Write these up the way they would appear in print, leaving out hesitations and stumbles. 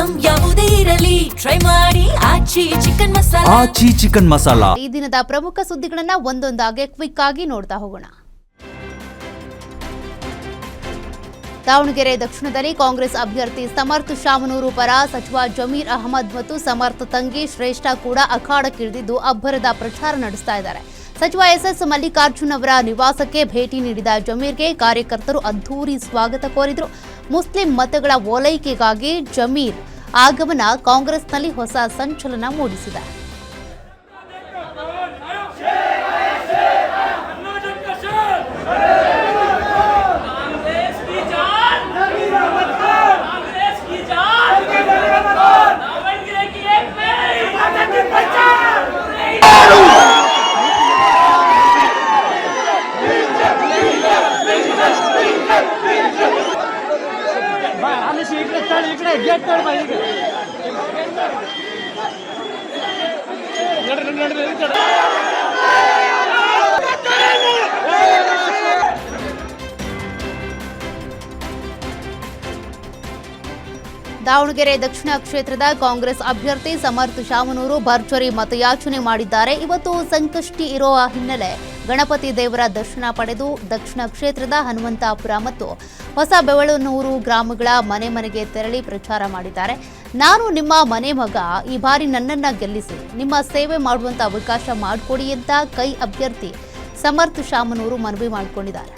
Item ಯಾವುದೇ ಇರಲಿ try ಮಾಡಿ ಆಚಿ ಚಿಕನ್ ಮಸಾಲಾ. ಈ ದಿನದ ಪ್ರಮುಖ ಸುದ್ದಿಗಳನ್ನ ಒಂದೊಂದಾಗಿ ಕ್ವಿಕ್ ಆಗಿ ನೋಡ್ತಾ ಹೋಗೋಣ. ದಾವಣಗೆರೆ ದಕ್ಷಿಣದಲ್ಲಿ ಕಾಂಗ್ರೆಸ್ ಅಭ್ಯರ್ಥಿ ಸಮರ್ಥ ಶಾಮನೂರು ಪರ ಸಚಿವ ಜಮೀರ್ ಅಹಮದ್ ಮತ್ತು ಸಮರ್ಥ ತಂಗಿ ಶ್ರೇಷ್ಠ ಕೂಡ ಅಖಾಡಕ್ಕಿಳಿದಿದ್ದು ಅಬ್ಬರದ ಪ್ರಚಾರ ನಡೆಸ್ತಾ ಇದ್ದಾರೆ. ಸಚಿವ ಎಸ್ಎಸ್ ಮಲ್ಲಿಕಾರ್ಜುನ್ ಅವರ ನಿವಾಸಕ್ಕೆ ಭೇಟಿ ನೀಡಿದ ಜಮೀರ್ಗೆ ಕಾರ್ಯಕರ್ತರು ಅದ್ಧೂರಿ ಸ್ವಾಗತ ಕೋರಿದರು. ಮುಸ್ಲಿಂ ಮತಗಳ ಓಲೈಕೆಗಾಗಿ ಜಮೀರ್ ಆಗಮನ ಕಾಂಗ್ರೆಸ್ನಲ್ಲಿ ಹೊಸ ಸಂಚಲನ ಮೂಡಿಸಿದೆ. ದಾವಣಗೆರೆ ದಕ್ಷಿಣ ಕ್ಷೇತ್ರದ ಕಾಂಗ್ರೆಸ್ ಅಭ್ಯರ್ಥಿ ಸಮರ್ಥ ಶಾಮನೂರು ಭರ್ಜರಿ ಮತಯಾಚನೆ ಮಾಡಿದ್ದಾರೆ. ಇವತ್ತು ಸಂಕಷ್ಟಿ ಇರುವ ಹಿನ್ನೆಲೆ ಗಣಪತಿ ದೇವರ ದರ್ಶನ ಪಡೆದು ದಕ್ಷಿಣ ಕ್ಷೇತ್ರದ ಹನುಮಂತಾಪುರ ಮತ್ತು ಹೊಸ ಬೆವಳನೂರು ಗ್ರಾಮಗಳ ಮನೆ ಮನೆಗೆ ತೆರಳಿ ಪ್ರಚಾರ ಮಾಡಿದ್ದಾರೆ. ನಾನು ನಿಮ್ಮ ಮನೆ ಮಗ, ಈ ಬಾರಿ ನನ್ನನ್ನ ಗೆಲ್ಲಿಸಿ, ನಿಮ್ಮ ಸೇವೆ ಮಾಡುವಂತ ಅವಕಾಶ ಮಾಡಿಕೊಡಿ ಅಂತ ಕೈ ಅಭ್ಯರ್ಥಿ ಸಮರ್ಥ ಶಾಮನೂರು ಮನವಿ ಮಾಡಿಕೊಂಡಿದ್ದಾರೆ.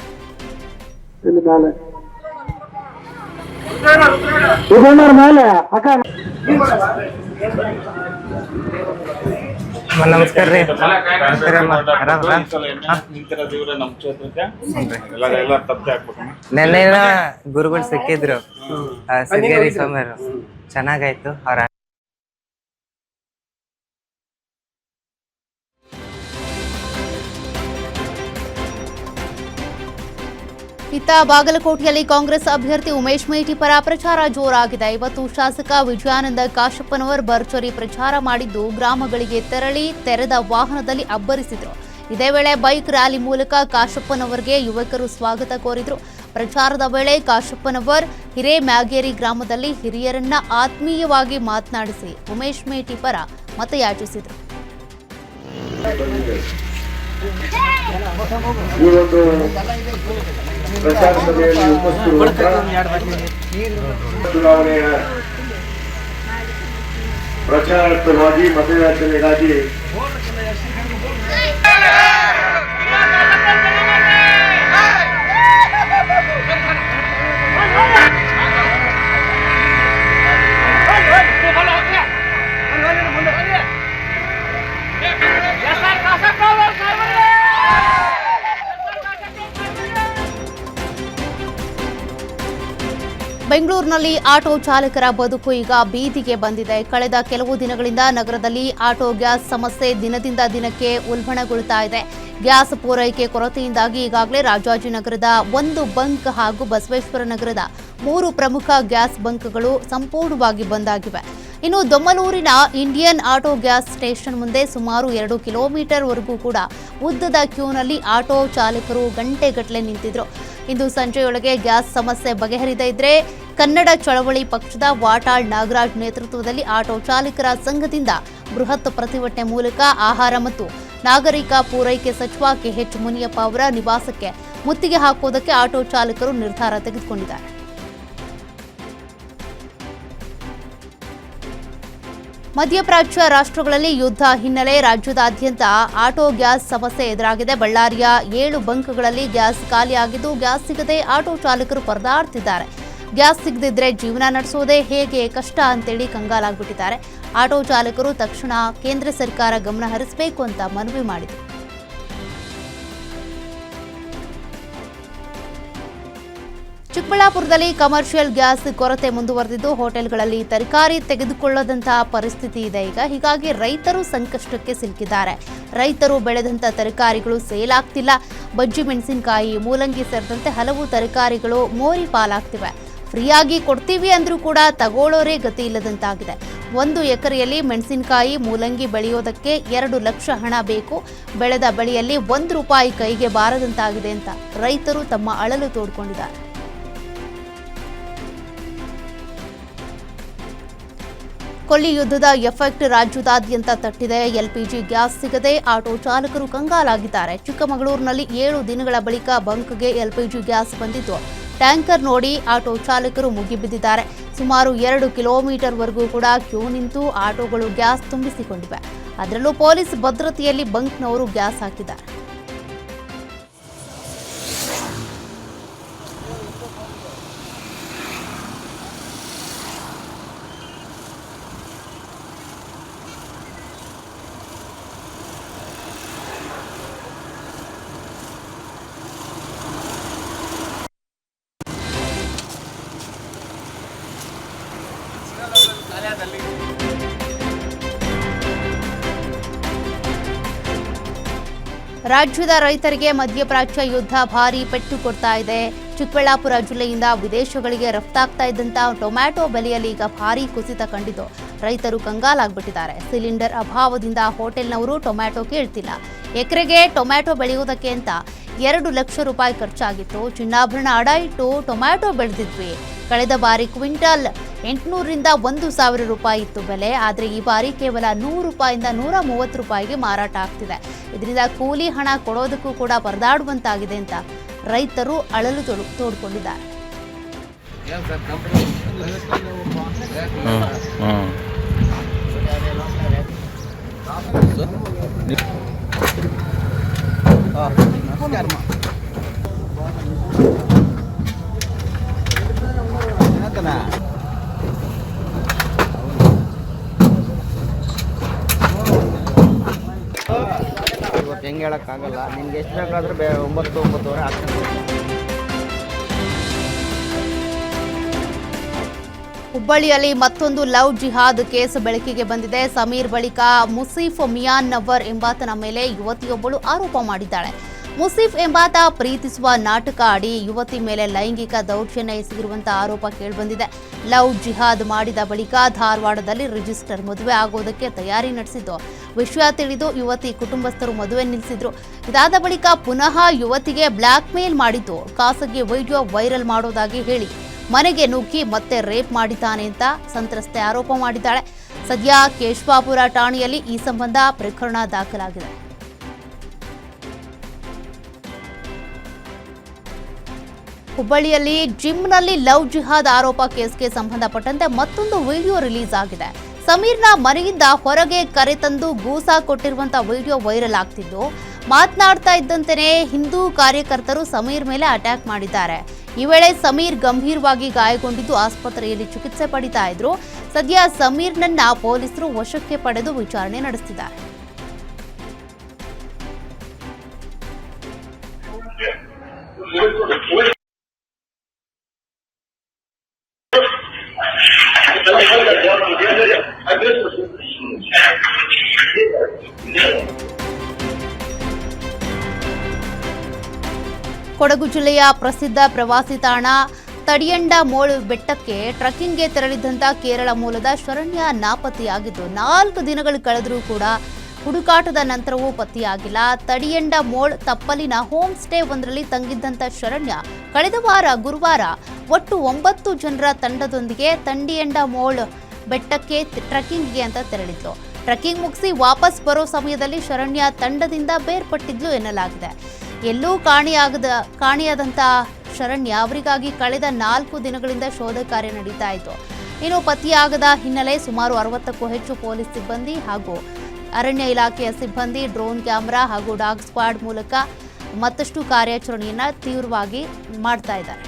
ನಮಸ್ಕಾರ ರೀ. ನೆನ್ನೆ ಗುರುಗಳು ಸಿಕ್ಕಿದ್ರು ಸಿಂಗೇರಿ ಸ್ವಾಮಿಯವರು, ಚೆನ್ನಾಗಾಯ್ತು. ಅವ್ರ ಇತ್ತ ಬಾಗಲಕೋಟೆಯಲ್ಲಿ ಕಾಂಗ್ರೆಸ್ ಅಭ್ಯರ್ಥಿ ಉಮೇಶ್ ಮೇಟಿ ಪರ ಪ್ರಚಾರ ಜೋರಾಗಿದೆ. ಇವತ್ತು ಶಾಸಕ ವಿಜಯಾನಂದ ಕಾಶಪ್ಪನವರ್ ಭರ್ಜರಿ ಪ್ರಚಾರ ಮಾಡಿದ್ದು ಗ್ರಾಮಗಳಿಗೆ ತೆರಳಿ ತೆರೆದ ವಾಹನದಲ್ಲಿ ಅಬ್ಬರಿಸಿದ್ರು. ಇದೇ ವೇಳೆ ಬೈಕ್ ರ್ಯಾಲಿ ಮೂಲಕ ಕಾಶಪ್ಪನವರ್ಗೆ ಯುವಕರು ಸ್ವಾಗತ ಕೋರಿದ್ರು. ಪ್ರಚಾರದ ವೇಳೆ ಕಾಶಪ್ಪನವರ್ ಹಿರೇಮ್ಯಾಗೇರಿ ಗ್ರಾಮದಲ್ಲಿ ಹಿರಿಯರನ್ನ ಆತ್ಮೀಯವಾಗಿ ಮಾತನಾಡಿಸಿ ಉಮೇಶ್ ಮೇಟಿ ಪರ ಮತಯಾಚಿಸಿದರು. ಪ್ರಚಾರ ಸಭೆಯಲ್ಲಿ ಉಪಸ್ಥಿತರಿರುವಂತಹ ಚುನಾವಣೆಯ ಪ್ರಚಾರಾರ್ಥವಾಗಿ ಮತಯಾಚನೆಗಾಗಿ ಬೆಂಗಳೂರಿನಲ್ಲಿ ಆಟೋ ಚಾಲಕರ ಬದುಕು ಈಗ ಬೀದಿಗೆ ಬಂದಿದೆ. ಕಳೆದ ಕೆಲವು ದಿನಗಳಿಂದ ನಗರದಲ್ಲಿ ಆಟೋ ಗ್ಯಾಸ್ ಸಮಸ್ಯೆ ದಿನದಿಂದ ದಿನಕ್ಕೆ ಉಲ್ಬಣಗೊಳ್ತಾ ಇದೆ. ಗ್ಯಾಸ್ ಪೂರೈಕೆ ಕೊರತೆಯಿಂದಾಗಿ ಈಗಾಗಲೇ ರಾಜಾಜಿನಗರದ 1 ಬಂಕ್ ಹಾಗೂ ಬಸವೇಶ್ವರ ನಗರದ 3 ಪ್ರಮುಖ ಗ್ಯಾಸ್ ಬಂಕ್ಗಳು ಸಂಪೂರ್ಣವಾಗಿ ಬಂದ್ ಆಗಿವೆ. ಇನ್ನು ದೊಮ್ಮಲೂರಿನ ಇಂಡಿಯನ್ ಆಟೋ ಗ್ಯಾಸ್ ಸ್ಟೇಷನ್ ಮುಂದೆ ಸುಮಾರು 2 ಕಿಲೋಮೀಟರ್ವರೆಗೂ ಕೂಡ ಉದ್ದದ ಕ್ಯೂನಲ್ಲಿ ಆಟೋ ಚಾಲಕರು ಗಂಟೆಗಟ್ಟಲೆ ನಿಂತಿದ್ರು. ಇಂದು ಸಂಜೆಯೊಳಗೆ ಗ್ಯಾಸ್ ಸಮಸ್ಯೆ ಬಗೆಹರಿದೇ ಇದ್ರೆ ಕನ್ನಡ ಚಳವಳಿ ಪಕ್ಷದ ವಾಟಾಳ್ ನಾಗರಾಜ್ ನೇತೃತ್ವದಲ್ಲಿ ಆಟೋ ಚಾಲಕರ ಸಂಘದಿಂದ ಬೃಹತ್ ಪ್ರತಿಭಟನೆ ಮೂಲಕ ಆಹಾರ ಮತ್ತು ನಾಗರಿಕ ಪೂರೈಕೆ ಸಚಿವ ಕೆಎಚ್ ಮುನಿಯಪ್ಪ ಅವರ ನಿವಾಸಕ್ಕೆ ಮುತ್ತಿಗೆ ಹಾಕುವುದಕ್ಕೆ ಆಟೋ ಚಾಲಕರು ನಿರ್ಧಾರ ತೆಗೆದುಕೊಂಡಿದ್ದಾರೆ. ಮಧ್ಯಪ್ರಾಚ್ಯ ರಾಷ್ಟ್ರಗಳಲ್ಲಿ ಯುದ್ಧ ಹಿನ್ನೆಲೆ ರಾಜ್ಯದಾದ್ಯಂತ ಆಟೋ ಗ್ಯಾಸ್ ಸಮಸ್ಯೆ ಎದುರಾಗಿದೆ. ಬಳ್ಳಾರಿಯ 7 ಬಂಕ್ಗಳಲ್ಲಿ ಗ್ಯಾಸ್ ಖಾಲಿಯಾಗಿದ್ದು ಗ್ಯಾಸ್ ಸಿಗದೆ ಆಟೋ ಚಾಲಕರು ಪರದಾಡ್ತಿದ್ದಾರೆ. ಗ್ಯಾಸ್ ಸಿಗದಿದ್ರೆ ಜೀವನ ನಡೆಸೋದೇ ಹೇಗೆ ಕಷ್ಟ ಅಂತೇಳಿ ಕಂಗಾಲಾಗ್ಬಿಟ್ಟಿದ್ದಾರೆ. ಆಟೋ ಚಾಲಕರು ತಕ್ಷಣ ಕೇಂದ್ರ ಸರ್ಕಾರ ಗಮನ ಹರಿಸಬೇಕು ಅಂತ ಮನವಿ ಮಾಡಿದರು. ಚಿಕ್ಕಬಳ್ಳಾಪುರದಲ್ಲಿ ಕಮರ್ಷಿಯಲ್ ಗ್ಯಾಸ್ ಕೊರತೆ ಮುಂದುವರೆದಿದ್ದು ಹೋಟೆಲ್ಗಳಲ್ಲಿ ತರಕಾರಿ ತೆಗೆದುಕೊಳ್ಳದಂತಹ ಪರಿಸ್ಥಿತಿ ಇದೆ ಈಗ. ಹೀಗಾಗಿ ರೈತರು ಸಂಕಷ್ಟಕ್ಕೆ ಸಿಲುಕಿದ್ದಾರೆ. ರೈತರು ಬೆಳೆದಂತ ತರಕಾರಿಗಳು ಸೇಲ್ ಆಗ್ತಿಲ್ಲ. ಬಜ್ಜಿ ಮೆಣಸಿನಕಾಯಿ, ಮೂಲಂಗಿ ಸೇರಿದಂತೆ ಹಲವು ತರಕಾರಿಗಳು ಮೋರಿ ಪಾಲಾಗ್ತಿವೆ. ಫ್ರೀಯಾಗಿ ಕೊಡ್ತೀವಿ ಅಂದ್ರೂ ಕೂಡ ತಗೊಳ್ಳೋರೇ ಗತಿ ಇಲ್ಲದಂತಾಗಿದೆ. 1 ಎಕರೆಯಲ್ಲಿ ಮೆಣಸಿನಕಾಯಿ, ಮೂಲಂಗಿ ಬೆಳೆಯೋದಕ್ಕೆ 2 ಲಕ್ಷ ಹಣ ಬೇಕು. ಬೆಳೆದ ಬೆಳೆಯಲ್ಲಿ 1 ರೂಪಾಯಿ ಕೈಗೆ ಬಾರದಂತಾಗಿದೆ ಅಂತ ರೈತರು ತಮ್ಮ ಅಳಲು ತೋಡ್ಕೊಂಡಿದ್ದಾರೆ. ಕೊಲ್ಲಿ ಯುದ್ಧದ ಎಫೆಕ್ಟ್ ರಾಜ್ಯದಾದ್ಯಂತ ತಟ್ಟಿದೆ. ಎಲ್ಪಿಜಿ ಗ್ಯಾಸ್ ಸಿಗದೆ ಆಟೋ ಚಾಲಕರು ಕಂಗಾಲಾಗಿದ್ದಾರೆ. ಚಿಕ್ಕಮಗಳೂರಿನಲ್ಲಿ 7 ದಿನಗಳ ಬಳಿಕ ಬಂಕ್ಗೆ ಎಲ್ಪಿಜಿ ಗ್ಯಾಸ್ ಬಂದಿದ್ದು ಟ್ಯಾಂಕರ್ ನೋಡಿ ಆಟೋ ಚಾಲಕರು ಮುಗಿಬಿದ್ದಿದ್ದಾರೆ. ಸುಮಾರು 2 ಕಿಲೋಮೀಟರ್ವರೆಗೂ ಕೂಡ ಕ್ಯೂ ನಿಂತು ಆಟೋಗಳು ಗ್ಯಾಸ್ ತುಂಬಿಸಿಕೊಂಡಿವೆ. ಅದರಲ್ಲೂ ಪೊಲೀಸ್ ಭದ್ರತೆಯಲ್ಲಿ ಬಂಕ್ನವರು ಗ್ಯಾಸ್ ಹಾಕಿದ್ದಾರೆ. ರಾಜ್ಯದ ರೈತರಿಗೆ ಮಧ್ಯಪ್ರಾಚ್ಯ ಯುದ್ಧ ಭಾರೀ ಪೆಟ್ಟು ಕೊಡ್ತಾ ಇದೆ. ಚಿಕ್ಕಬಳ್ಳಾಪುರ ಜಿಲ್ಲೆಯಿಂದ ವಿದೇಶಗಳಿಗೆ ರಫ್ತಾಗ್ತಾ ಇದ್ದಂಥ ಟೊಮ್ಯಾಟೊ ಬೆಲೆಯಲ್ಲಿ ಈಗ ಭಾರೀ ಕುಸಿತ ಕಂಡಿದ್ದು ರೈತರು ಕಂಗಾಲಾಗ್ಬಿಟ್ಟಿದ್ದಾರೆ. ಸಿಲಿಂಡರ್ ಅಭಾವದಿಂದ ಹೋಟೆಲ್ನವರು ಟೊಮ್ಯಾಟೊ ಕೇಳ್ತಿಲ್ಲ. ಎಕರೆಗೆ ಟೊಮ್ಯಾಟೊ ಬೆಳೆಯುವುದಕ್ಕೆ ಅಂತ 2 ಲಕ್ಷ ರೂಪಾಯಿ ಖರ್ಚಾಗಿತ್ತು. ಚಿನ್ನಾಭರಣ ಅಡ ಇಟ್ಟು ಟೊಮ್ಯಾಟೊ ಬೆಳೆದಿದ್ವಿ. ಕಳೆದ ಬಾರಿ ಕ್ವಿಂಟಲ್ 800ರಿಂದ 1,000 ರೂಪಾಯಿ ಇತ್ತು ಬೆಲೆ. ಆದರೆ ಈ ಬಾರಿ ಕೇವಲ 100 ರೂಪಾಯಿಂದ 130 ರೂಪಾಯಿಗೆ ಮಾರಾಟ ಆಗ್ತಿದೆ. ಇದರಿಂದ ಕೂಲಿ ಹಣ ಕೊಡೋದಕ್ಕೂ ಕೂಡ ಪರದಾಡುವಂತಾಗಿದೆ ಅಂತ ರೈತರು ಅಳಲು ತೋಡ್ಕೊಂಡಿದ್ದಾರೆ. ಇವತ್ತು ಹೆಂಗೆ ಹೇಳೋಕ್ಕಾಗಲ್ಲ. ನಿಮ್ಗೆ ಎಷ್ಟು ಬೇಕಾದ್ರೂ 9-9:30 ಆಗ್ತದೆ. ಹುಬ್ಬಳ್ಳಿಯಲ್ಲಿ ಮತ್ತೊಂದು ಲವ್ ಜಿಹಾದ್ ಕೇಸ್ ಬೆಳಕಿಗೆ ಬಂದಿದೆ. ಸಮೀರ್ ಬಳಿಕ ಮುಸೀಫ್ ಮಿಯಾನ್ ನವರ್ ಎಂಬಾತನ ಮೇಲೆ ಯುವತಿಯೊಬ್ಬಳು ಆರೋಪ ಮಾಡಿದ್ದಾಳೆ. ಮುಸೀಫ್ ಎಂಬಾತ ಪ್ರೀತಿಸುವ ನಾಟಕ ಆಡಿ ಯುವತಿ ಮೇಲೆ ಲೈಂಗಿಕ ದೌರ್ಜನ್ಯ ಎಸಗಿರುವಂತಹ ಆರೋಪ ಕೇಳಿಬಂದಿದೆ. ಲವ್ ಜಿಹಾದ್ ಮಾಡಿದ ಬಳಿಕ ಧಾರವಾಡದಲ್ಲಿ ರಿಜಿಸ್ಟರ್ ಮದುವೆ ಆಗೋದಕ್ಕೆ ತಯಾರಿ ನಡೆಸಿದ್ದು ವಿಷಯ ತಿಳಿದು ಯುವತಿ ಕುಟುಂಬಸ್ಥರು ಮದುವೆ ನಿಲ್ಲಿಸಿದ್ರು. ಇದಾದ ಬಳಿಕ ಪುನಃ ಯುವತಿಗೆ ಬ್ಲ್ಯಾಕ್ ಮೇಲ್ ಮಾಡಿದ್ದು ಖಾಸಗಿ ವಿಡಿಯೋ ವೈರಲ್ ಮಾಡೋದಾಗಿ ಹೇಳಿ ಮನೆಗೆ ನುಗ್ಗಿ ಮತ್ತೆ ರೇಪ್ ಮಾಡಿದ್ದಾನೆ ಅಂತ ಸಂತ್ರಸ್ತೆ ಆರೋಪ ಮಾಡಿದ್ದಾಳೆ. ಸದ್ಯ ಕೇಶವಾಪುರ ಠಾಣೆಯಲ್ಲಿ ಈ ಸಂಬಂಧ ಪ್ರಕರಣ ದಾಖಲಾಗಿದೆ. ಹುಬ್ಬಳ್ಳಿಯಲ್ಲಿ ಜಿಮ್ನಲ್ಲಿ ಲವ್ ಜಿಹಾದ್ ಆರೋಪ ಕೇಸ್ಗೆ ಸಂಬಂಧಪಟ್ಟಂತೆ ಮತ್ತೊಂದು ವಿಡಿಯೋ ರಿಲೀಸ್ ಆಗಿದೆ. ಸಮೀರ್ನ ಮನೆಯಿಂದ ಹೊರಗೆ ಕರೆತಂದು ಗೂಸಾ ಕೊಟ್ಟಿರುವಂತಹ ವಿಡಿಯೋ ವೈರಲ್ ಆಗ್ತಿದ್ದು ಮಾತನಾಡ್ತಾ ಇದ್ದಂತೆಯೇ ಹಿಂದೂ ಕಾರ್ಯಕರ್ತರು ಸಮೀರ್ ಮೇಲೆ ಅಟ್ಯಾಕ್ ಮಾಡಿದ್ದಾರೆ. ಈ ವೇಳೆ ಸಮೀರ್ ಗಂಭೀರವಾಗಿ ಗಾಯಗೊಂಡಿದ್ದು ಆಸ್ಪತ್ರೆಯಲ್ಲಿ ಚಿಕಿತ್ಸೆ ಪಡಿತಾ ಇದ್ರು. ಸದ್ಯ ಸಮೀರ್ನನ್ನ ಪೊಲೀಸರು ವಶಕ್ಕೆ ಪಡೆದು ವಿಚಾರಣೆ ನಡೆಸಿದ್ದಾರೆ. ಕೊಡಗು ಜಿಲ್ಲೆಯ ಪ್ರಸಿದ್ಧ ಪ್ರವಾಸಿ ತಾಣ ತಡಿಯಂಡಮೋಳ್ ಬೆಟ್ಟಕ್ಕೆ ಟ್ರೆಕ್ಕಿಂಗ್ಗೆ ತೆರಳಿದ್ದಂಥ ಕೇರಳ ಮೂಲದ ಶರಣ್ಯ ನಾಪತ್ತೆಯಾಗಿದ್ದು 4 ದಿನಗಳು ಕಳೆದರೂ ಕೂಡ ಹುಡುಕಾಟದ ನಂತರವೂ ಪತ್ತೆಯಾಗಿಲ್ಲ. ತಡಿಯಂಡಮೋಳ್ ತಪ್ಪಲಿನ ಹೋಮ್ ಸ್ಟೇ ಒಂದರಲ್ಲಿ ತಂಗಿದ್ದಂಥ ಶರಣ್ಯ ಕಳೆದ ಗುರುವಾರ ಒಟ್ಟು 9 ಜನರ ತಂಡದೊಂದಿಗೆ ತಡಿಯಂಡಮೋಳ್ ಬೆಟ್ಟಕ್ಕೆ ಟ್ರೆಕ್ಕಿಂಗ್ಗೆ ಅಂತ ತೆರಳಿದ್ಲು. ಟ್ರೆಕ್ಕಿಂಗ್ ಮುಗಿಸಿ ವಾಪಸ್ ಬರೋ ಸಮಯದಲ್ಲಿ ಶರಣ್ಯ ತಂಡದಿಂದ ಬೇರ್ಪಟ್ಟಿದ್ಲು ಎನ್ನಲಾಗಿದೆ. ಎಲ್ಲೂ ಕಾಣೆಯಾದಂಥ ಶರಣ್ಯ ಅವರಿಗಾಗಿ ಕಳೆದ 4 ದಿನಗಳಿಂದ ಶೋಧ ಕಾರ್ಯ ನಡೀತಾ ಇತ್ತು. ಇನ್ನು ಪತ್ತೆಯಾಗದ ಹಿನ್ನೆಲೆ ಸುಮಾರು 60ಕ್ಕೂ ಹೆಚ್ಚು ಪೊಲೀಸ್ ಸಿಬ್ಬಂದಿ ಹಾಗೂ ಅರಣ್ಯ ಇಲಾಖೆಯ ಸಿಬ್ಬಂದಿ ಡ್ರೋನ್ ಕ್ಯಾಮೆರಾ ಹಾಗೂ ಡಾಗ್ ಸ್ಕ್ವಾಡ್ ಮೂಲಕ ಮತ್ತಷ್ಟು ಕಾರ್ಯಾಚರಣೆಯನ್ನ ತೀವ್ರವಾಗಿ ಮಾಡ್ತಾ ಇದ್ದಾರೆ.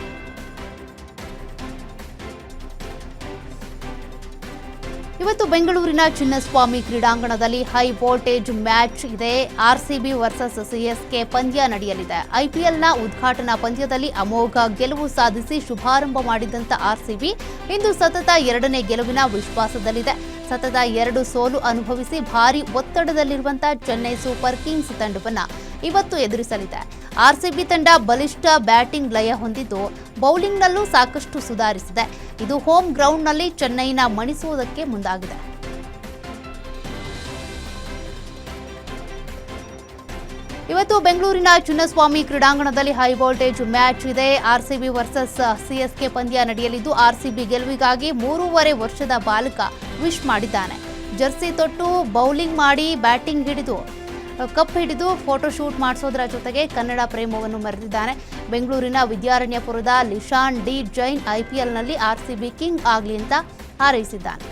ಇವತ್ತು ಬೆಂಗಳೂರಿನ ಚಿನ್ನಸ್ವಾಮಿ ಕ್ರೀಡಾಂಗಣದಲ್ಲಿ ಹೈ ವೋಲ್ಟೇಜ್ ಮ್ಯಾಚ್ ಇದೆ. ಆರ್ಸಿಬಿ ವರ್ಸಸ್ ಸಿಎಸ್ಕೆ ಪಂದ್ಯ ನಡೆಯಲಿದೆ. ಐಪಿಎಲ್ನ ಉದ್ಘಾಟನಾ ಪಂದ್ಯದಲ್ಲಿ ಅಮೋಘ ಗೆಲುವು ಸಾಧಿಸಿ ಶುಭಾರಂಭ ಮಾಡಿದಂಥ ಆರ್ಸಿಬಿ ಇಂದು ಸತತ 2ನೇ ಗೆಲುವಿನ ವಿಶ್ವಾಸದಲ್ಲಿದೆ. ಸತತ 2 ಸೋಲು ಅನುಭವಿಸಿ ಭಾರೀ ಒತ್ತಡದಲ್ಲಿರುವಂತಹ ಚೆನ್ನೈ ಸೂಪರ್ ಕಿಂಗ್ಸ್ ತಂಡವನ್ನು ಇವತ್ತು ಎದುರಿಸಲಿದೆ. ಆರ್ಸಿಬಿ ತಂಡ ಬಲಿಷ್ಠ ಬ್ಯಾಟಿಂಗ್ ಲಯ ಹೊಂದಿದ್ದು ಬೌಲಿಂಗ್ನಲ್ಲೂ ಸಾಕಷ್ಟು ಸುಧಾರಿಸಿದೆ. ಇದು ಹೋಮ್ ಗ್ರೌಂಡ್ನಲ್ಲಿ ಚೆನ್ನೈನ ಮಣಿಸುವುದಕ್ಕೆ ಮುಂದಾಗಿದೆ. ಇವತ್ತು ಬೆಂಗಳೂರಿನ ಚಿನ್ನಸ್ವಾಮಿ ಕ್ರೀಡಾಂಗಣದಲ್ಲಿ ಹೈ ವೋಲ್ಟೇಜ್ ಮ್ಯಾಚ್ ಇದೆ. ಆರ್ಸಿಬಿ ವರ್ಸಸ್ ಸಿಎಸ್ಕೆ ಪಂದ್ಯ ನಡೆಯಲಿದ್ದು ಆರ್ಸಿಬಿ ಗೆಲುವಿಗಾಗಿ 3.5 ವರ್ಷದ ಬಾಲಕ ವಿಶ್ ಮಾಡಿದ್ದಾನೆ. ಜರ್ಸಿ ತೊಟ್ಟು ಬೌಲಿಂಗ್ ಮಾಡಿ ಕಪ್ ಹಿಡಿದು ಫೋಟೋಶೂಟ್ ಮಾಡಿಸೋದರ ಜೊತೆಗೆ ಕನ್ನಡ ಪ್ರೇಮವನ್ನು ಮೆರೆದಿದ್ದಾನೆ. ಬೆಂಗಳೂರಿನ ವಿದ್ಯಾರಣ್ಯಪುರದ ಲಿಶಾನ್ ಡಿ ಜೈನ್ IPLನಲ್ಲಿ RCB ಕಿಂಗ್ ಆಗಲಿ ಅಂತ ಹಾರೈಸಿದ್ದಾನೆ.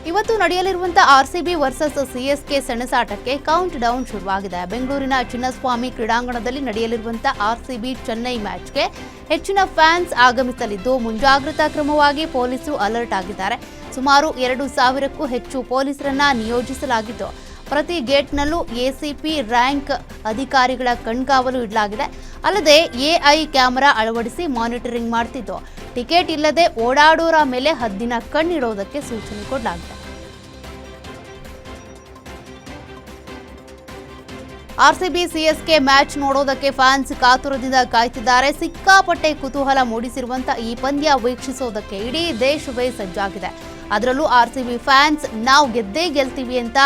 ಇವತ್ತು ನಡೆಯಲಿರುವಂತಹ RCB ವರ್ಸಸ್ CSK ಸೆಣಸಾಟಕ್ಕೆ ಕೌಂಟ್ ಡೌನ್ ಶುರುವಾಗಿದೆ. ಬೆಂಗಳೂರಿನ ಚಿನ್ನಸ್ವಾಮಿ ಕ್ರೀಡಾಂಗಣದಲ್ಲಿ ನಡೆಯಲಿರುವಂತಹ RCB ಚೆನ್ನೈ ಮ್ಯಾಚ್ಗೆ ಹೆಚ್ಚಿನ ಫ್ಯಾನ್ಸ್ ಆಗಮಿಸಲಿದ್ದು ಮುಂಜಾಗ್ರತಾ ಕ್ರಮವಾಗಿ ಪೊಲೀಸರು ಅಲರ್ಟ್ ಆಗಿದ್ದಾರೆ. ಸುಮಾರು 2,000ಕ್ಕೂ ಹೆಚ್ಚು ಪೊಲೀಸರನ್ನ ನಿಯೋಜಿಸಲಾಗಿದ್ದು ಪ್ರತಿ ಗೇಟ್ನಲ್ಲೂ ACP ರ್ಯಾಂಕ್ ಅಧಿಕಾರಿಗಳ ಕಣ್ಗಾವಲು ಇಡಲಾಗಿದೆ. ಅಲ್ಲದೆ AI ಕ್ಯಾಮೆರಾ ಅಳವಡಿಸಿ ಮಾನಿಟರಿಂಗ್ ಮಾಡ್ತಿದ್ದು ಟಿಕೆಟ್ ಇಲ್ಲದೆ ಓಡಾಡೋರ ಮೇಲೆ ಹದ್ದಿನ ಕಣ್ಣಿಡೋದಕ್ಕೆ ಸೂಚನೆ ಕೊಡಲಾಗಿದೆ. RCB CSK ಮ್ಯಾಚ್ ನೋಡೋದಕ್ಕೆ ಫ್ಯಾನ್ಸ್ ಕಾತುರದಿಂದ ಕಾಯ್ತಿದ್ದಾರೆ. ಸಿಕ್ಕಾಪಟ್ಟೆ ಕುತೂಹಲ ಮೂಡಿಸಿರುವಂತಹ ಈ ಪಂದ್ಯ ವೀಕ್ಷಿಸೋದಕ್ಕೆ ಇಡೀ ದೇಶವೇ ಸಜ್ಜಾಗಿದೆ. ಅದರಲ್ಲೂ RCB ಫ್ಯಾನ್ಸ್ ನಾವು ಗೆದ್ದೇ ಗೆಲ್ತೀವಿ ಅಂತ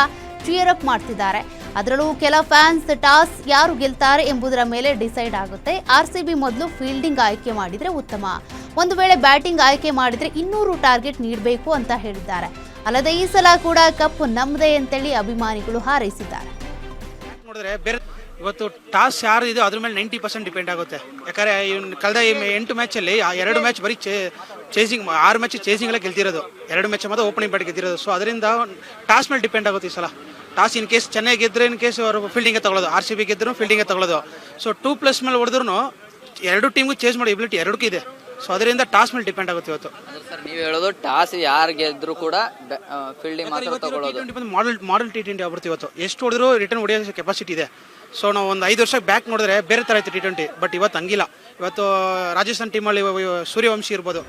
ಚಿಯರ್ ಅಪ್ ಮಾಡ್ತಿದ್ದಾರೆ. ಅದರಲ್ಲೂ ಕೆಲ ಫ್ಯಾನ್ಸ್ ಟಾಸ್ ಯಾರು ಗೆಲ್ತಾರೆ ಎಂಬುದರ ಮೇಲೆ ಡಿಸೈಡ್ ಆಗುತ್ತೆ. RCB ಮೊದಲು ಫೀಲ್ಡಿಂಗ್ ಆಯ್ಕೆ ಮಾಡಿದ್ರೆ ಉತ್ತಮ, ಒಂದು ವೇಳೆ ಬ್ಯಾಟಿಂಗ್ ಆಯ್ಕೆ ಮಾಡಿದ್ರೆ 200 ಟಾರ್ಗೆಟ್ ನೀಡಬೇಕು ಅಂತ ಹೇಳಿದ್ದಾರೆ. ಅಲ್ಲದೆ ಈ ಸಲ ಕೂಡ ಕಪ್ ನಮ್ಮದೇ ಅಂತೇಳಿ ಅಭಿಮಾನಿಗಳು ಹಾರೈಸಿದ್ದಾರೆ. ನೋಡಿದ್ರೆ ಬೇರೆ ಇವತ್ತು ಟಾಸ್ ಯಾರು ಇದೆ ಅದ್ರ ಮೇಲೆ 90% ಡಿಪೆಂಡ್ ಆಗುತ್ತೆ. ಯಾಕಂದ್ರೆ ಕಳೆದ 8 ಮ್ಯಾಚಲ್ಲಿ 2 ಮ್ಯಾಚ್ ಬರೀ ಚೇಸಿಂಗ್, 6 ಮ್ಯಾಚ್ ಚೇಸಿಂಗ್ಲೇ ಗೆಲ್ತಿರೋದು, 2 ಮ್ಯಾಚ್ ಮಾತ್ರ ಓಪನಿಂಗ್ ಬ್ಯಾಟ್ ಗೆದ್ದಿರೋದು. ಸೊ ಅದರಿಂದ ಟಾಸ್ ಮೇಲೆ ಡಿಪೆಂಡ್ ಆಗುತ್ತೆ ಈ ಸಲ. ಟಾಸ್ ಇನ್ ಕೇಸ್ ಚೆನ್ನೈ ಗೆದ್ರೆ ಇನ್ ಕೇಸ್ ಅವರು ಫೀಲ್ಡಿಂಗೇ ತಗೊಳ್ಳೋದು, RCB ಗೆದ್ರು ಫೀಲ್ಡಿಂಗೇ ತಗೊಳ್ಳೋದು. ಸೊ 2+ ಮೇಲೆ ಹೊಡೆದ್ರು ಎರಡು ಟೀಮ್ಗೂ ಚೇಸ್ ಮಾಡೋ ಎಬಿಲಿಟಿ ಎರಡಕ್ಕೂ ಇದೆ. ಸೊ ಅದರಿಂದ ಟಾಸ್ ಮೇಲೆ ಡಿಪೆಂಡ್ ಆಗುತ್ತೆ ಇವತ್ತು. ಸರ್ ನೀವು ಹೇಳೋದು ಟಾಸ್ ಯಾರು ಗೆದ್ರು ಕೂಡ ಫೀಲ್ಡಿಂಗ್ ಮಾತ್ರ ತಗೊಳ್ಳೋದು. ಮಾಡಲ್ T20 ಆಗ್ಬಿಡ್ತು ಇವತ್ತು. ಎಷ್ಟು ಹೊಡೆದ್ರು ರಿಟರ್ನ್ ಹೊಡೆಯೋ ಕೆಪಾಸಿಟಿ ಇದೆ. ಸೊ ನಾವು ಒಂದು 5 ವರ್ಷ ಬ್ಯಾಕ್ ನೋಡಿದ್ರೆ ಬೇರೆ ಥರ ಇತ್ತು T20, ಬಟ್ ಇವತ್ತು ಹಂಗಿಲ್ಲ. ಇವತ್ತು ರಾಜಸ್ಥಾನ್ ಟೀಮಲ್ಲಿ ಸೂರ್ಯವಂಶಿ ಇರ್ಬೋದು.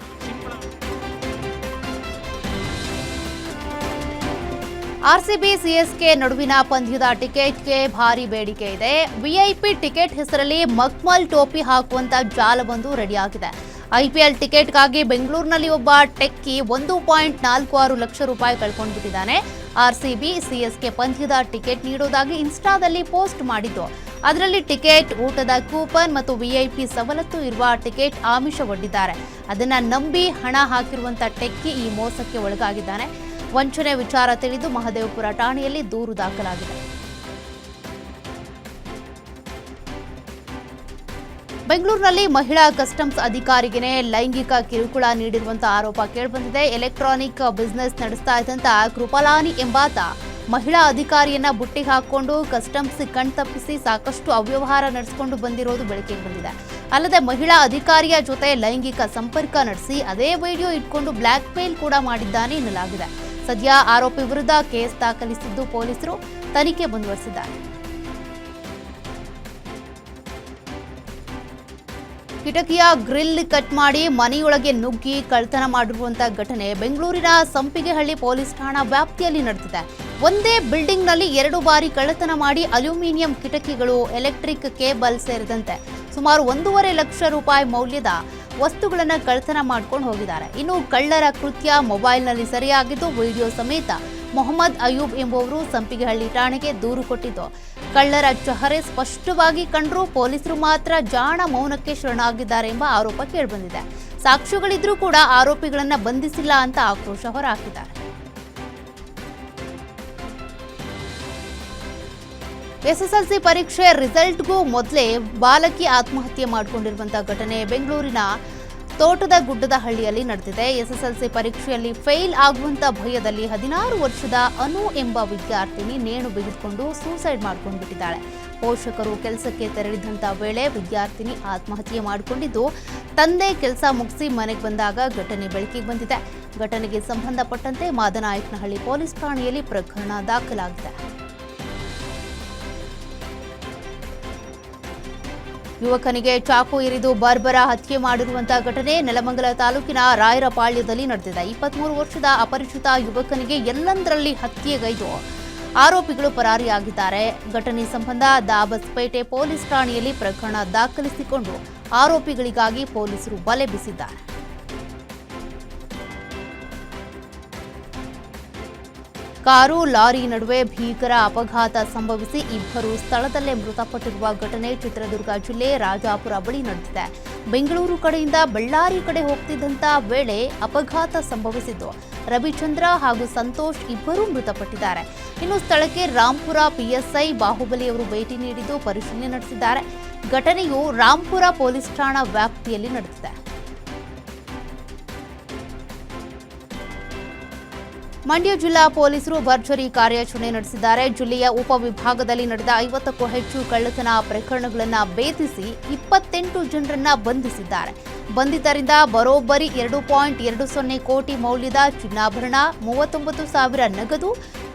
RCB CSK ನಡುವಿನ ಪಂದ್ಯದ ಟಿಕೆಟ್ಗೆ ಭಾರಿ ಬೇಡಿಕೆ ಇದೆ. VIP ಟಿಕೆಟ್ ಹೆಸರಲ್ಲಿ ಮಕ್ಮಲ್ ಟೋಪಿ ಹಾಕುವಂತ ಜಾಲವೊಂದು ರೆಡಿಯಾಗಿದೆ. IPL ಟಿಕೆಟ್ಗಾಗಿ ಬೆಂಗಳೂರಿನಲ್ಲಿ ಒಬ್ಬ ಟೆಕ್ಕಿ 1.46 ಲಕ್ಷ ರೂಪಾಯಿ ಕಳ್ಕೊಂಡ್ಬಿಟ್ಟಿದ್ದಾನೆ. RCB CSK ಪಂದ್ಯದ ಟಿಕೆಟ್ ನೀಡೋದಾಗಿ ಇನ್ಸ್ಟಾದಲ್ಲಿ ಪೋಸ್ಟ್ ಮಾಡಿದ್ದು, ಅದರಲ್ಲಿ ಟಿಕೆಟ್, ಊಟದ ಕೂಪನ್ ಮತ್ತು VIP ಸವಲತ್ತು ಇರುವ ಟಿಕೆಟ್ ಆಮಿಷವೊಡ್ಡಿದ್ದಾರೆ. ಅದನ್ನ ನಂಬಿ ಹಣ ಹಾಕಿರುವಂತ ಟೆಕ್ಕಿ ಈ ಮೋಸಕ್ಕೆ ಒಳಗಾಗಿದ್ದಾನೆ. ವಂಚನೆ ವಿಚಾರ ತಿಳಿದು ಮಹದೇವಪುರ ಠಾಣೆಯಲ್ಲಿ ದೂರು ದಾಖಲಾಗಿದೆ. ಬೆಂಗಳೂರಿನಲ್ಲಿ ಮಹಿಳಾ ಕಸ್ಟಮ್ಸ್ ಅಧಿಕಾರಿಗೆನೇ ಲೈಂಗಿಕ ಕಿರುಕುಳ ನೀಡಿರುವಂತಹ ಆರೋಪ ಕೇಳಿಬಂದಿದೆ. ಎಲೆಕ್ಟ್ರಾನಿಕ್ ಬಿಸಿನೆಸ್ ನಡೆಸ್ತಾ ಇದ್ದಂತ ಕೃಪಲಾನಿ ಎಂಬಾತ ಮಹಿಳಾ ಅಧಿಕಾರಿಯನ್ನ ಬುಟ್ಟಿಗೆ ಹಾಕಿಕೊಂಡು ಕಸ್ಟಮ್ಸ್ ಕಣ್ತಪ್ಪಿಸಿ ಸಾಕಷ್ಟು ಅವ್ಯವಹಾರ ನಡೆಸಿಕೊಂಡು ಬಂದಿರೋದು ಬೆಳಕಿಗೆ ಬಂದಿದೆ. ಅಲ್ಲದೆ ಮಹಿಳಾ ಅಧಿಕಾರಿಯ ಜೊತೆ ಲೈಂಗಿಕ ಸಂಪರ್ಕ ನಡೆಸಿ ಅದೇ ವಿಡಿಯೋ ಇಟ್ಕೊಂಡು ಬ್ಲ್ಯಾಕ್ ಮೇಲ್ ಕೂಡ ಮಾಡಿದ್ದಾನೆ ಎನ್ನಲಾಗಿದೆ. ಸದ್ಯ ಆರೋಪಿ ವಿರುದ್ಧ ಕೇಸ್ ದಾಖಲಿಸಿದ್ದು ಪೊಲೀಸರು ತನಿಖೆ ಮುಂದುವರೆಸಿದ್ದಾರೆ. ಕಿಟಕಿಯ ಗ್ರಿಲ್ ಕಟ್ ಮಾಡಿ ಮನೆಯೊಳಗೆ ನುಗ್ಗಿ ಕಳ್ಳತನ ಮಾಡಿರುವಂತಹ ಘಟನೆ ಬೆಂಗಳೂರಿನ ಸಂಪಿಗೆಹಳ್ಳಿ ಪೊಲೀಸ್ ಠಾಣಾ ವ್ಯಾಪ್ತಿಯಲ್ಲಿ ನಡೆದಿದೆ. ಒಂದೇ ಬಿಲ್ಡಿಂಗ್ನಲ್ಲಿ 2 ಬಾರಿ ಕಳ್ಳತನ ಮಾಡಿ ಅಲ್ಯೂಮಿನಿಯಂ ಕಿಟಕಿಗಳು, ಎಲೆಕ್ಟ್ರಿಕ್ ಕೇಬಲ್ ಸೇರಿದಂತೆ ಸುಮಾರು 1.5 ಲಕ್ಷ ರೂಪಾಯಿ ಮೌಲ್ಯದ ವಸ್ತುಗಳನ್ನು ಕಳ್ಳತನ ಮಾಡ್ಕೊಂಡು ಹೋಗಿದ್ದಾರೆ. ಇನ್ನು ಕಳ್ಳರ ಕೃತ್ಯ ಮೊಬೈಲ್ನಲ್ಲಿ ಸೆರೆಯಾಗಿದ್ದು ವಿಡಿಯೋ ಸಮೇತ ಮೊಹಮ್ಮದ್ ಅಯೂಬ್ ಎಂಬುವರು ಸಂಪಿಗೆಹಳ್ಳಿ ಠಾಣೆಗೆ ದೂರು ಕೊಟ್ಟಿದ್ದು, ಕಳ್ಳರ ಚಹರೆ ಸ್ಪಷ್ಟವಾಗಿ ಕಂಡರೂ ಪೊಲೀಸರು ಮಾತ್ರ ಜಾಣ ಮೌನಕ್ಕೆ ಶರಣಾಗಿದ್ದಾರೆ ಎಂಬ ಆರೋಪ ಕೇಳಿಬಂದಿದೆ. ಸಾಕ್ಷ್ಯಗಳಿದ್ರೂ ಕೂಡ ಆರೋಪಿಗಳನ್ನ ಬಂಧಿಸಿಲ್ಲ ಅಂತ ಆಕ್ರೋಶ ಹೊರಹಾಕಿದ್ದಾರೆ. SSLC ಪರೀಕ್ಷೆ ರಿಸಲ್ಟ್ಗೂ ಮೊದಲೇ ಬಾಲಕಿ ಆತ್ಮಹತ್ಯೆ ಮಾಡಿಕೊಂಡಿರುವಂತಹ ಘಟನೆ ಬೆಂಗಳೂರಿನ ತೋಟದ ಗುಡ್ಡದ ಹಳ್ಳಿಯಲ್ಲಿ ನಡೆದಿದೆ. SSLC ಪರೀಕ್ಷೆಯಲ್ಲಿ ಫೇಲ್ ಆಗುವಂತ ಭಯದಲ್ಲಿ 16 ವರ್ಷದ ಅನು ಎಂಬ ವಿದ್ಯಾರ್ಥಿನಿ ನೇಣು ಬಿಗಿದುಕೊಂಡು ಸೂಸೈಡ್ ಮಾಡಿಕೊಂಡ್ಬಿಟ್ಟಿದ್ದಾಳೆ. ಪೋಷಕರು ಕೆಲಸಕ್ಕೆ ತೆರಳಿದಂತ ವೇಳೆ ವಿದ್ಯಾರ್ಥಿನಿ ಆತ್ಮಹತ್ಯೆ ಮಾಡಿಕೊಂಡಿದ್ದು, ತಂದೆ ಕೆಲಸ ಮುಗಿಸಿ ಮನೆಗೆ ಬಂದಾಗ ಘಟನೆ ಬೆಳಕಿಗೆ ಬಂದಿದೆ. ಘಟನೆಗೆ ಸಂಬಂಧಪಟ್ಟಂತೆ ಮಾದನಾಯಕನಹಳ್ಳಿ ಪೊಲೀಸ್ ಠಾಣೆಯಲ್ಲಿ ಪ್ರಕರಣ ದಾಖಲಾಗಿದೆ. ಯುವಕನಿಗೆ ಚಾಕು ಇರಿದು ಬರ್ಬರ ಹತ್ಯೆ ಮಾಡಿರುವಂತಹ ಘಟನೆ ನೆಲಮಂಗಲ ತಾಲೂಕಿನ ರಾಯರಪಾಳ್ಯದಲ್ಲಿ ನಡೆದಿದೆ. 23 ವರ್ಷದ ಅಪರಿಚಿತ ಯುವಕನಿಗೆ ಎಲ್ಲಂದರಲ್ಲಿ ಹತ್ಯೆಗೈದು ಆರೋಪಿಗಳು ಪರಾರಿಯಾಗಿದ್ದಾರೆ. ಘಟನೆ ಸಂಬಂಧ ದಾಬಸ್ಪೇಟೆ ಪೊಲೀಸ್ ಠಾಣೆಯಲ್ಲಿ ಪ್ರಕರಣ ದಾಖಲಿಸಿಕೊಂಡು ಆರೋಪಿಗಳಿಗಾಗಿ ಪೊಲೀಸರು ಬಲೆ ಬೀಸಿದ್ದಾರೆ. ಕಾರು ಲಾರಿ ನಡುವೆ ಭೀಕರ ಅಪಘಾತ ಸಂಭವಿಸಿ ಇಬ್ಬರು ಸ್ಥಳದಲ್ಲೇ ಮೃತಪಟ್ಟಿರುವ ಘಟನೆ ಚಿತ್ರದುರ್ಗ ಜಿಲ್ಲೆ ರಾಜಾಪುರ ಬಳಿ ನಡೆದಿದೆ. ಬೆಂಗಳೂರು ಕಡೆಯಿಂದ ಬಳ್ಳಾರಿ ಕಡೆ ಹೋಗ್ತಿದ್ದಂತ ವೇಳೆ ಅಪಘಾತ ಸಂಭವಿಸಿದ್ದು ರವಿಚಂದ್ರ ಹಾಗೂ ಸಂತೋಷ್ ಇಬ್ಬರೂ ಮೃತಪಟ್ಟಿದ್ದಾರೆ. ಇನ್ನು ಸ್ಥಳಕ್ಕೆ ರಾಂಪುರ ಪಿಎಸ್ಐ ಬಾಹುಬಲಿ ಅವರು ಭೇಟಿ ನೀಡಿದ್ದು ಪರಿಶೀಲನೆ ನಡೆಸಿದ್ದಾರೆ. ಘಟನೆಯು ರಾಂಪುರ ಪೊಲೀಸ್ ಠಾಣಾ ವ್ಯಾಪ್ತಿಯಲ್ಲಿ ನಡೆದಿದೆ. ಮಂಡ್ಯ ಜಿಲ್ಲಾ ಪೊಲೀಸರು ಭರ್ಜರಿ ಕಾರ್ಯಾಚರಣೆ ನಡೆಸಿದ್ದಾರೆ. ಜಿಲ್ಲೆಯ ಉಪವಿಭಾಗದಲ್ಲಿ ನಡೆದ 50ಕ್ಕೂ ಹೆಚ್ಚು ಕಳ್ಳತನ ಪ್ರಕರಣಗಳನ್ನು ಭೇದಿಸಿ 28 ಜನರನ್ನ ಬಂಧಿಸಿದ್ದಾರೆ. ಬಂಧಿತರಿಂದ ಬರೋಬ್ಬರಿ 2.20 ಕೋಟಿ ಮೌಲ್ಯದ ಚಿನ್ನಾಭರಣ, 39,000 ನಗದು,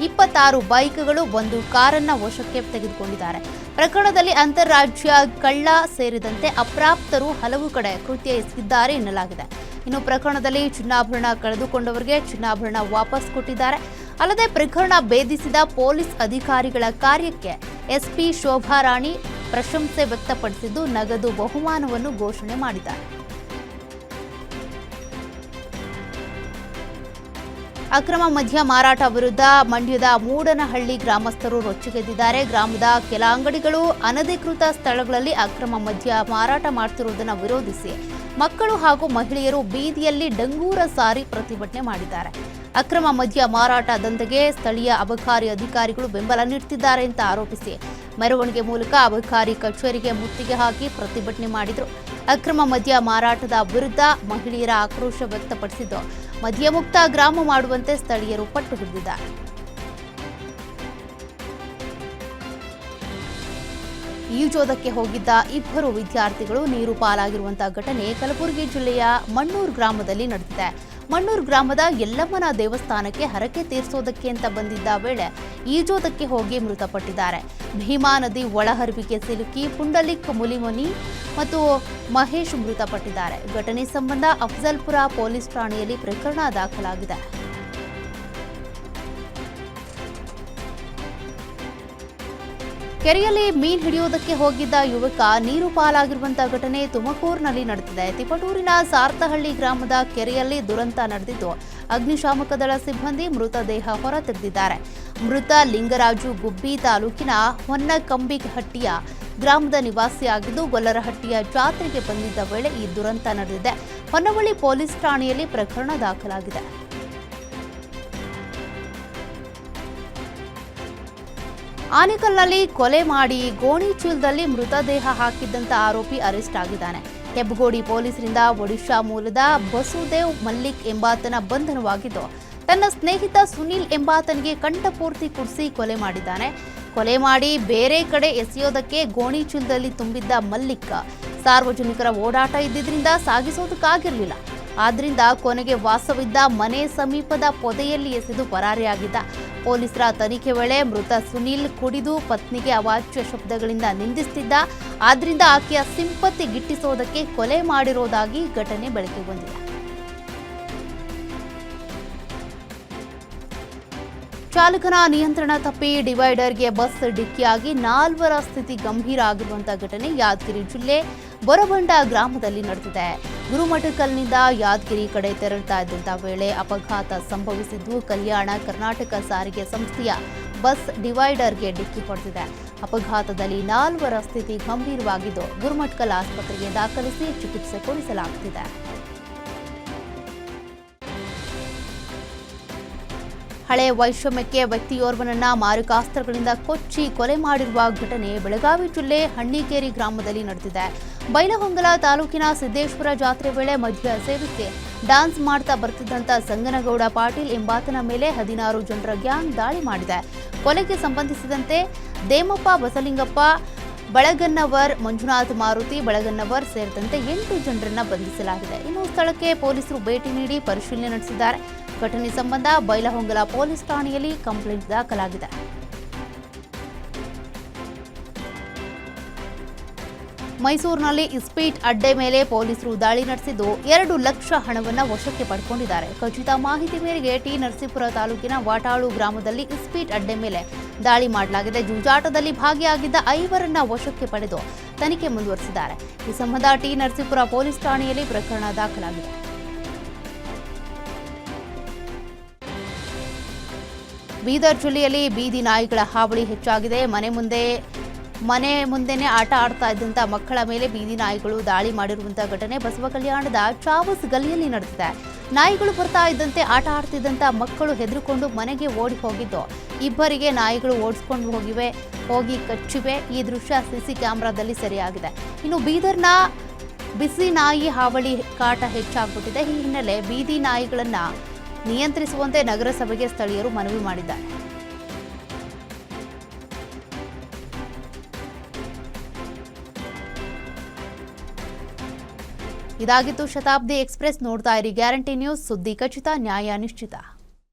26 ಬೈಕ್ಗಳು, ಒಂದು ಕಾರನ್ನ ವಶಕ್ಕೆ ತೆಗೆದುಕೊಂಡಿದ್ದಾರೆ. ಪ್ರಕರಣದಲ್ಲಿ ಅಂತಾರಾಜ್ಯ ಕಳ್ಳ ಸೇರಿದಂತೆ ಅಪ್ರಾಪ್ತರು ಹಲವು ಕಡೆ ಕೃತ್ಯ ಎಸಗಿದ್ದಾರೆ ಎನ್ನಲಾಗಿದೆ. ಇನ್ನು ಪ್ರಕರಣದಲ್ಲಿ ಚಿನ್ನಾಭರಣ ಕಳೆದುಕೊಂಡವರಿಗೆ ಚಿನ್ನಾಭರಣ ವಾಪಸ್ ಕೊಟ್ಟಿದ್ದಾರೆ. ಅಲ್ಲದೆ ಪ್ರಕರಣ ಭೇದಿಸಿದ ಪೊಲೀಸ್ ಅಧಿಕಾರಿಗಳ ಕಾರ್ಯಕ್ಕೆ ಎಸ್ಪಿ ಶೋಭಾರಾಣಿ ಪ್ರಶಂಸೆ ವ್ಯಕ್ತಪಡಿಸಿದ್ದು ನಗದು ಬಹುಮಾನವನ್ನು ಘೋಷಣೆ ಮಾಡಿದ್ದಾರೆ. ಅಕ್ರಮ ಮದ್ಯ ಮಾರಾಟ ವಿರುದ್ಧ ಮಂಡ್ಯದ ಮೂಡನಹಳ್ಳಿ ಗ್ರಾಮಸ್ಥರು ರೊಚ್ಚಿಗೆದ್ದಿದ್ದಾರೆ. ಗ್ರಾಮದ ಕೆಲ ಅಂಗಡಿಗಳು ಅನಧಿಕೃತ ಸ್ಥಳಗಳಲ್ಲಿ ಅಕ್ರಮ ಮದ್ಯ ಮಾರಾಟ ಮಾಡುತ್ತಿರುವುದನ್ನು ವಿರೋಧಿಸಿ ಮಕ್ಕಳು ಹಾಗೂ ಮಹಿಳೆಯರು ಬೀದಿಯಲ್ಲಿ ಡಂಗೂರ ಸಾರಿ ಪ್ರತಿಭಟನೆ ಮಾಡಿದ್ದಾರೆ. ಅಕ್ರಮ ಮದ್ಯ ಮಾರಾಟ ದಂಧೆಗೆ ಸ್ಥಳೀಯ ಅಬಕಾರಿ ಅಧಿಕಾರಿಗಳು ಬೆಂಬಲ ನೀಡುತ್ತಿದ್ದಾರೆ ಅಂತ ಆರೋಪಿಸಿ ಮೆರವಣಿಗೆ ಮೂಲಕ ಅಬಕಾರಿ ಕಚೇರಿಗೆ ಮುತ್ತಿಗೆ ಹಾಕಿ ಪ್ರತಿಭಟನೆ ಮಾಡಿದರು. ಅಕ್ರಮ ಮದ್ಯ ಮಾರಾಟದ ವಿರುದ್ಧ ಮಹಿಳೆಯರ ಆಕ್ರೋಶ ವ್ಯಕ್ತಪಡಿಸಿದ್ದು ಮದ್ಯಮುಕ್ತ ಗ್ರಾಮ ಮಾಡುವಂತೆ ಸ್ಥಳೀಯರು ಪಟ್ಟು ಹಿಡಿದಿದ್ದಾರೆ. ಈಜೋದಕ್ಕೆ ಹೋಗಿದ್ದ ಇಬ್ಬರು ವಿದ್ಯಾರ್ಥಿಗಳು ನೀರು ಪಾಲಾಗಿರುವಂತಹ ಘಟನೆ ಕಲಬುರಗಿ ಜಿಲ್ಲೆಯ ಮಣ್ಣೂರು ಗ್ರಾಮದಲ್ಲಿ ನಡೆದಿದೆ. ಮಣ್ಣೂರು ಗ್ರಾಮದ ಯಲ್ಲಮ್ಮನ ದೇವಸ್ಥಾನಕ್ಕೆ ಹರಕೆ ತೀರಿಸೋದಕ್ಕೆ ಅಂತ ಬಂದಿದ್ದ ವೇಳೆ ಈಜೋದಕ್ಕೆ ಹೋಗಿ ಮೃತಪಟ್ಟಿದ್ದಾರೆ. ಭೀಮಾ ನದಿ ಒಳಹರಿವಿಗೆ ಸಿಲುಕಿ ಪುಂಡಲಿಕ್ ಮುಲಿಮನಿ ಮತ್ತು ಮಹೇಶ್ ಮೃತಪಟ್ಟಿದ್ದಾರೆ. ಘಟನೆ ಸಂಬಂಧ ಅಫ್ಜಲ್ಪುರ ಪೊಲೀಸ್ ಠಾಣೆಯಲ್ಲಿ ಪ್ರಕರಣ ದಾಖಲಾಗಿದೆ. ಕೆರೆಯಲ್ಲಿ ಮೀನು ಹಿಡಿಯುವುದಕ್ಕೆ ಹೋಗಿದ್ದ ಯುವಕ ನೀರು ಪಾಲಾಗಿರುವಂತಹ ಘಟನೆ ತುಮಕೂರಿನಲ್ಲಿ ನಡೆದಿದೆ. ತಿಪಟೂರಿನ ಸಾರ್ತಹಳ್ಳಿ ಗ್ರಾಮದ ಕೆರೆಯಲ್ಲಿ ದುರಂತ ನಡೆದಿದ್ದು ಅಗ್ನಿಶಾಮಕ ದಳ ಸಿಬ್ಬಂದಿ ಮೃತದೇಹ ಹೊರತೆಗೆದಿದ್ದಾರೆ. ಮೃತ ಲಿಂಗರಾಜು ಗುಬ್ಬಿ ತಾಲೂಕಿನ ಹೊನ್ನಕಂಬಿಹಟ್ಟಿಯ ಗ್ರಾಮದ ನಿವಾಸಿಯಾಗಿದ್ದು ಗೊಲ್ಲರಹಟ್ಟಿಯ ಜಾತ್ರೆಗೆ ಬಂದಿದ್ದ ವೇಳೆ ಈ ದುರಂತ ನಡೆದಿದೆ. ಹೊನ್ನವಳ್ಳಿ ಪೊಲೀಸ್ ಠಾಣೆಯಲ್ಲಿ ಪ್ರಕರಣ ದಾಖಲಾಗಿದೆ. ಆನೇಕಲ್ನಲ್ಲಿ ಕೊಲೆ ಮಾಡಿ ಗೋಣಿ ಚೀಲದಲ್ಲಿ ಮೃತದೇಹ ಹಾಕಿದ್ದಂತ ಆರೋಪಿ ಅರೆಸ್ಟ್ ಆಗಿದ್ದಾನೆ. ಹೆಬ್ಬಗೋಡಿ ಪೊಲೀಸರಿಂದ ಒಡಿಶಾ ಮೂಲದ ಬಸುದೇವ್ ಮಲ್ಲಿಕ್ ಎಂಬಾತನ ಬಂಧನವಾಗಿದ್ದು ತನ್ನ ಸ್ನೇಹಿತ ಸುನಿಲ್ ಎಂಬಾತನಿಗೆ ಕಂಠಪೂರ್ತಿ ಕುಡಿಸಿ ಕೊಲೆ ಮಾಡಿದ್ದಾನೆ. ಕೊಲೆ ಮಾಡಿ ಬೇರೆ ಕಡೆ ಎಸೆಯೋದಕ್ಕೆ ಗೋಣಿ ಚೀಲದಲ್ಲಿ ತುಂಬಿದ್ದ ಮಲ್ಲಿಕ್ ಸಾರ್ವಜನಿಕರ ಓಡಾಟ ಇದ್ದಿದ್ರಿಂದ ಸಾಗಿಸೋದಕ್ಕಾಗಿರಲಿಲ್ಲ. ಆದ್ರಿಂದ ಕೊನೆಗೆ ವಾಸವಿದ್ದ ಮನೆ ಸಮೀಪದ ಪೊದೆಯಲ್ಲಿ ಎಸೆದು ಪರಾರಿಯಾಗಿದ್ದ. ಪೊಲೀಸರ ತನಿಖೆ ವೇಳೆ ಮೃತ ಸುನೀಲ್ ಕುಡಿದು ಪತ್ನಿಗೆ ಅವಾಚ್ಯ ಶಬ್ದಗಳಿಂದ ನಿಂದಿಸುತ್ತಿದ್ದ. ಆದ್ರಿಂದ ಆಕೆಯ ಸಿಂಪತಿ ಗಿಟ್ಟಿಸೋದಕ್ಕೆ ಕೊಲೆ ಮಾಡಿರೋದಾಗಿ ಘಟನೆ ಬೆಳಕಿಗೆ ಬಂದಿದೆ. ಚಾಲಕನ ನಿಯಂತ್ರಣ ತಪ್ಪಿ ಡಿವೈಡರ್ಗೆ ಬಸ್ ಡಿಕ್ಕಿಯಾಗಿ 4 ಸ್ಥಿತಿ ಗಂಭೀರ ಆಗಿರುವಂತಹ ಘಟನೆ ಯಾದಗಿರಿ ಜಿಲ್ಲೆ ಬೊರಬಂಡ ಗ್ರಾಮದಲ್ಲಿ ನಡೆದಿದೆ. ಗುರುಮಠಕಲ್ನಿಂದ ಯಾದಗಿರಿ ಕಡೆ ತೆರಳುತ್ತಾ ಇದ್ದಂತಹ ವೇಳೆ ಅಪಘಾತ ಸಂಭವಿಸಿದ್ದು ಕಲ್ಯಾಣ ಕರ್ನಾಟಕ ಸಾರಿಗೆ ಸಂಸ್ಥೆಯ ಬಸ್ ಡಿವೈಡರ್ಗೆ ಡಿಕ್ಕಿ ಹೊಡೆದಿದೆ. ಅಪಘಾತದಲ್ಲಿ 4 ಸ್ಥಿತಿ ಗಂಭೀರವಾಗಿದ್ದು ಗುರುಮಠಕಲ್ ಆಸ್ಪತ್ರೆಗೆ ದಾಖಲಿಸಿ ಚಿಕಿತ್ಸೆ ಕೊಡಿಸಲಾಗುತ್ತಿದೆ. ಹಳೆ ವೈಷಮ್ಯಕ್ಕೆ ವ್ಯಕ್ತಿಯೋರ್ವನನ್ನ ಮಾರಕಾಸ್ತ್ರಗಳಿಂದ ಕೊಚ್ಚಿ ಕೊಲೆ ಮಾಡಿರುವ ಘಟನೆ ಬೆಳಗಾವಿ ಜಿಲ್ಲೆ ಹಣ್ಣಿಗೇರಿ ಗ್ರಾಮದಲ್ಲಿ ನಡೆದಿದೆ. ಬೈಲಹೊಂಗಲ ತಾಲೂಕಿನ ಸಿದ್ದೇಶ್ವರ ಜಾತ್ರೆ ವೇಳೆ ಮದ್ಯ ಸೇವಿಸಿ ಡ್ಯಾನ್ಸ್ ಮಾಡ್ತಾ ಬರ್ತಿದ್ದಂತ ಸಂಗನಗೌಡ ಪಾಟೀಲ್ ಎಂಬಾತನ ಮೇಲೆ 16 ಜನರ ಗ್ಯಾಂಗ್ ದಾಳಿ ಮಾಡಿದೆ. ಕೊಲೆಗೆ ಸಂಬಂಧಿಸಿದಂತೆ ದೇಮಪ್ಪ ಬಸಲಿಂಗಪ್ಪ ಬಳಗನ್ನವರ್, ಮಂಜುನಾಥ್ ಮಾರುತಿ ಬಳಗನ್ನವರ್ ಸೇರಿದಂತೆ 8 ಜನರನ್ನ ಬಂಧಿಸಲಾಗಿದೆ. ಇನ್ನು ಸ್ಥಳಕ್ಕೆ ಪೊಲೀಸರು ಭೇಟಿ ನೀಡಿ ಪರಿಶೀಲನೆ ನಡೆಸಿದ್ದಾರೆ. ಘಟನೆ ಸಂಬಂಧ ಬೈಲಹೊಂಗಲ ಪೊಲೀಸ್ ಠಾಣೆಯಲ್ಲಿ ಕಂಪ್ಲೇಂಟ್ ದಾಖಲಾಗಿದೆ. ಮೈಸೂರಿನಲ್ಲಿ ಇಸ್ಪೀಟ್ ಅಡ್ಡೆ ಮೇಲೆ ಪೊಲೀಸರು ದಾಳಿ ನಡೆಸಿದ್ದು 2 ಲಕ್ಷ ಹಣವನ್ನು ವಶಕ್ಕೆ ಪಡೆದುಕೊಂಡಿದ್ದಾರೆ. ಖಚಿತ ಮಾಹಿತಿ ಮೇರೆಗೆ ಟಿ ನರಸೀಪುರ ತಾಲೂಕಿನ ವಾಟಾಳು ಗ್ರಾಮದಲ್ಲಿ ಇಸ್ಪೀಟ್ ಅಡ್ಡೆ ಮೇಲೆ ದಾಳಿ ಮಾಡಲಾಗಿದೆ. ಜೂಜಾಟದಲ್ಲಿ ಭಾಗಿಯಾಗಿದ್ದ 5ರನ್ನ ವಶಕ್ಕೆ ಪಡೆದು ತನಿಖೆ ಮುಂದುವರೆಸಿದ್ದಾರೆ. ಈ ಸಂಬಂಧ ಟಿ ನರಸೀಪುರ ಪೊಲೀಸ್ ಠಾಣೆಯಲ್ಲಿ ಪ್ರಕರಣ ದಾಖಲಾಗಿದೆ. ಬೀದರ್ ಜಿಲ್ಲೆಯಲ್ಲಿ ಬೀದಿ ನಾಯಿಗಳ ಹಾವಳಿ ಹೆಚ್ಚಾಗಿದೆ. ಮನೆ ಮುಂದೆನೆ ಆಟ ಆಡ್ತಾ ಇದ್ದಂಥ ಮಕ್ಕಳ ಮೇಲೆ ಬೀದಿ ನಾಯಿಗಳು ದಾಳಿ ಮಾಡಿರುವಂತಹ ಘಟನೆ ಬಸವ ಕಲ್ಯಾಣದ ಚಾವಸ್ ಗಲ್ಲಿಯಲ್ಲಿ ನಡೆದಿದೆ. ನಾಯಿಗಳು ಬರ್ತಾ ಇದ್ದಂತೆ ಆಟ ಆಡ್ತಿದ್ದಂಥ ಮಕ್ಕಳು ಹೆದರಿಕೊಂಡು ಮನೆಗೆ ಓಡಿ ಹೋಗಿದ್ದು, ಇಬ್ಬರಿಗೆ ನಾಯಿಗಳು ಓಡಿಸ್ಕೊಂಡು ಹೋಗಿ ಕಚ್ಚಿವೆ. ಈ ದೃಶ್ಯ ಸಿಸಿ ಕ್ಯಾಮೆರಾದಲ್ಲಿ ಸೆರೆಯಾಗಿದೆ. ಇನ್ನು ಬೀದರ್ನ ಬಿಸಿ ನಾಯಿ ಹಾವಳಿ ಕಾಟ ಹೆಚ್ಚಾಗ್ಬಿಟ್ಟಿದೆ. ಈ ಹಿನ್ನೆಲೆ ಬೀದಿ ನಾಯಿಗಳನ್ನ ನಿಯಂತ್ರಿಸುವಂತೆ ನಗರಸಭೆಗೆ ಸ್ಥಳೀಯರು ಮನವಿ ಮಾಡಿದ್ದಾರೆ. ಇದಾಗಿತ್ತು ಶತಾಬ್ದಿ ಎಕ್ಸ್‌ಪ್ರೆಸ್. ನೋಡ್ತಾ ಇರಿ ಗ್ಯಾರಂಟಿ ನ್ಯೂಸ್, ಸುದ್ದಿ ಖಚಿತ, ನ್ಯಾಯ ನಿಶ್ಚಿತ.